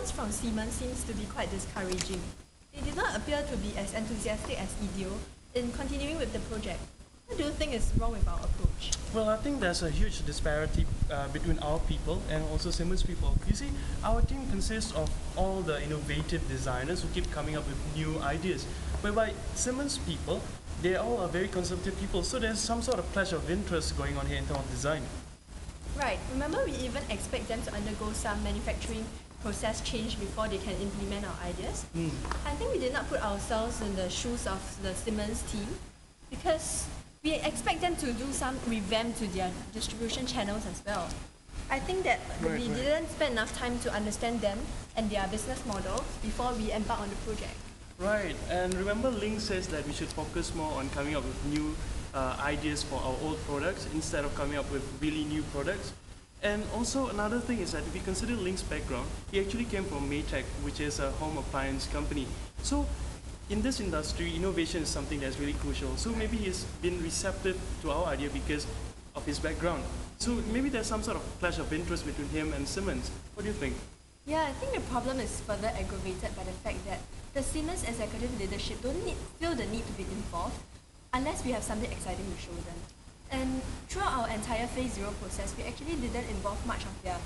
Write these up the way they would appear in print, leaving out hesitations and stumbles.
response from Simmons seems to be quite discouraging. They did not appear to be as enthusiastic as IDEO in continuing with the project. What do you think is wrong with our approach? Well, I think there's a huge disparity between our people and also Simmons people. You see, our team consists of all the innovative designers who keep coming up with new ideas. Whereby Simmons people, they all are very conservative people, so there's some sort of clash of interest going on here in terms of design. Right. Remember, we even expect them to undergo some manufacturing process change before they can implement our ideas. I think we did not put ourselves in the shoes of the Simmons team because we expect them to do some revamp to their distribution channels as well. I think that we didn't spend enough time to understand them and their business models before we embark on the project. Right, and remember Ling says that we should focus more on coming up with new ideas for our old products instead of coming up with really new products. And also another thing is that if you consider Ling's background, he actually came from Maytag, which is a home appliance company. So in this industry, innovation is something that's really crucial. So maybe he's been receptive to our idea because of his background. So maybe there's some sort of clash of interest between him and Simmons. What do you think? Yeah, I think the problem is further aggravated by the fact that the Simmons executive leadership don't feel the need to be involved unless we have something exciting to show them. And throughout our entire Phase 0 process, we actually didn't involve much of their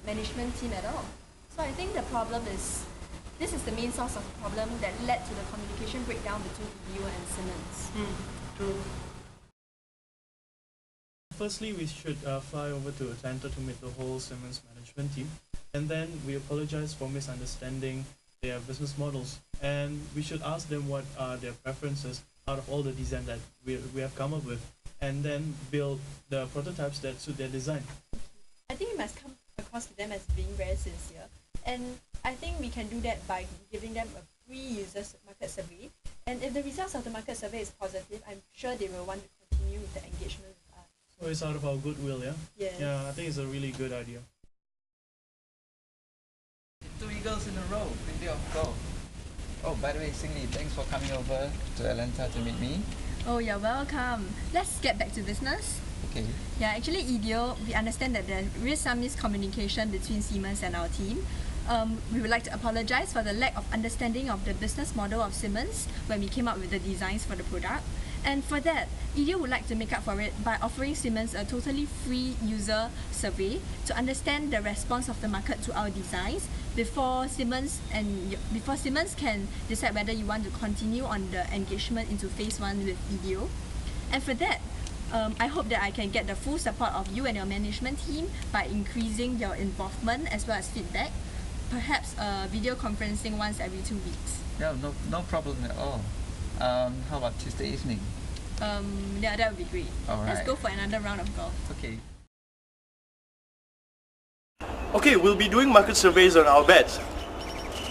management team at all. So I think the problem is, this is the main source of the problem that led to the communication breakdown between IDEO and Simmons. True. Firstly, we should fly over to Atlanta to meet the whole Simmons management team, and then we apologize for misunderstanding their business models, and we should ask them what are their preferences out of all the design that we have come up with, and then build the prototypes that suit their design. I think we must come across to them as being very sincere, and I think we can do that by giving them a free users market survey, and if the results of the market survey is positive, I'm sure they will want to continue with the engagement with us. So it's out of our goodwill, yeah? Yes. Yeah, I think it's a really good idea. 2 eagles in a row, big deal, go. Oh, by the way, Xinli, thanks for coming over to Atlanta to meet me. Oh, you're welcome. Let's get back to business. Okay. Yeah, actually, IDEO, we understand that there is some miscommunication between Simmons and our team. We would like to apologize for the lack of understanding of the business model of Simmons when we came up with the designs for the product. And for that, IDEO would like to make up for it by offering Simmons a totally free user survey to understand the response of the market to our designs before Simmons can decide whether you want to continue on the engagement into Phase 1 with IDEO. And for that, I hope that I can get the full support of you and your management team by increasing your involvement as well as feedback, perhaps video conferencing once every 2 weeks. Yeah, no problem at all. How about Tuesday evening? Yeah, that would be great. All Let's right. go for another round of golf. Okay. Okay, we'll be doing market surveys on our beds.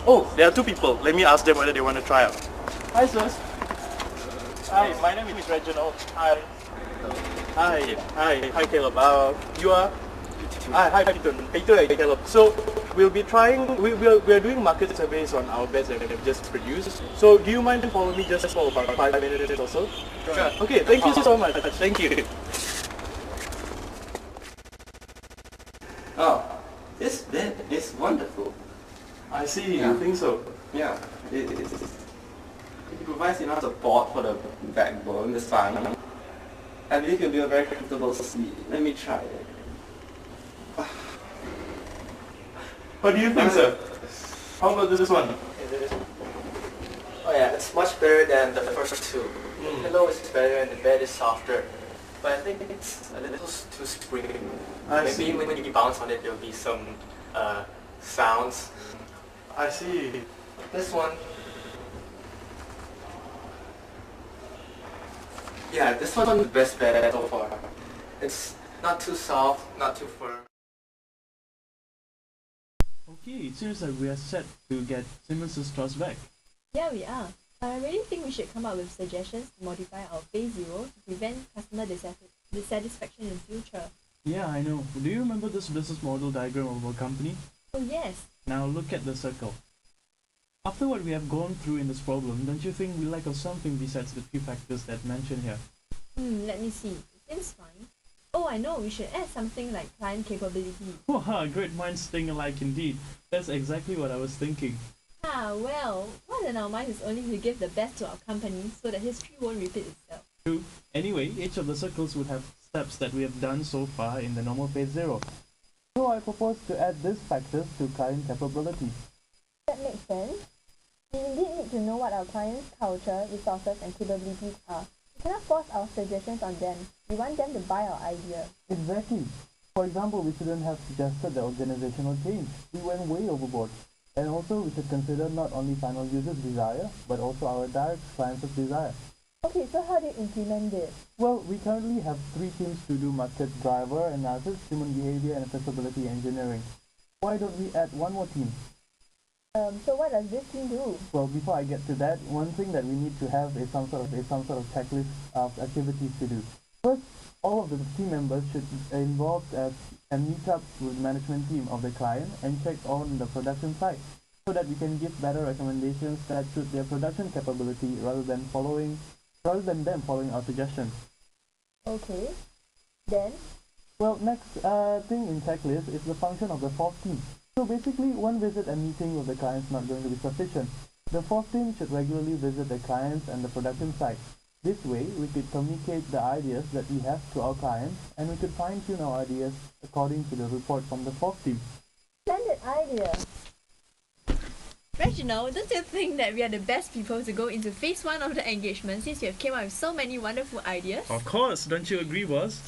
Oh, there are 2 people. Let me ask them whether they want to try out. Hi, sirs. Hi, my name is Reginald. Hi. Hi, Caleb. You are? Hi, Pitoon and Caleb. So, we'll be trying, we're doing market surveys on our beds that we've just produced. So, do you mind following me just for about 5 minutes or so? Sure. Okay, thank you so much. Thank you. Oh, this bed is wonderful. I see, Yeah. you think so? Yeah, it provides enough support for the backbone, the spine. I believe it'll be a very comfortable sleep. Let me try it. What do you think, sir? How about this one? Oh yeah, it's much better than the first 2. The pillow is better and the bed is softer. But I think it's a little too springy. Maybe when you bounce on it, there'll be some sounds. I see. This one, yeah, this one's the best bed so far. It's not too soft, not too firm. Okay, it seems like we are set to get Simmons' trust back. Yeah, we are. I really think we should come up with suggestions to modify our Phase 0 to prevent customer dissatisfaction in future. Yeah, I know. Do you remember this business model diagram of our company? Oh yes. Now look at the circle. After what we have gone through in this problem, don't you think we lack of something besides the 3 factors that mentioned here? Let me see. It seems fine. Oh, I know, we should add something like client capability. Wow, great minds think alike indeed. That's exactly what I was thinking. Well, what in our mind is only to give the best to our company so that history won't repeat itself. True. Anyway, each of the circles would have steps that we have done so far in the normal phase 0. So I propose to add these factors to client capability. That makes sense. We indeed need to know what our clients' culture, resources, and capabilities are. We cannot force our suggestions on them. We want them to buy our idea. Exactly. For example, we shouldn't have suggested the organizational change. We went way overboard. And also, we should consider not only final users' desire, but also our direct clients' desire. Okay, so how do you implement this? Well, we currently have 3 teams to do market driver analysis, human behavior, and accessibility engineering. Why don't we add one more team? So what does this team do? Well, before I get to that, one thing that we need to have is some sort of checklist of activities to do. First, all of the team members should involve and meet up with the management team of the client and check on the production side, so that we can give better recommendations that suit their production capability rather than them following our suggestions. Okay. Then? Well, next thing in checklist is the function of the 4th team. So basically, one visit and meeting with the client is not going to be sufficient. The 4th team should regularly visit the clients and the production site. This way, we could communicate the ideas that we have to our clients, and we could fine-tune our ideas according to the report from the 4th team. Splendid idea. Reginald, don't you think that we are the best people to go into phase 1 of the engagement since we have came up with so many wonderful ideas? Of course, don't you agree, boss?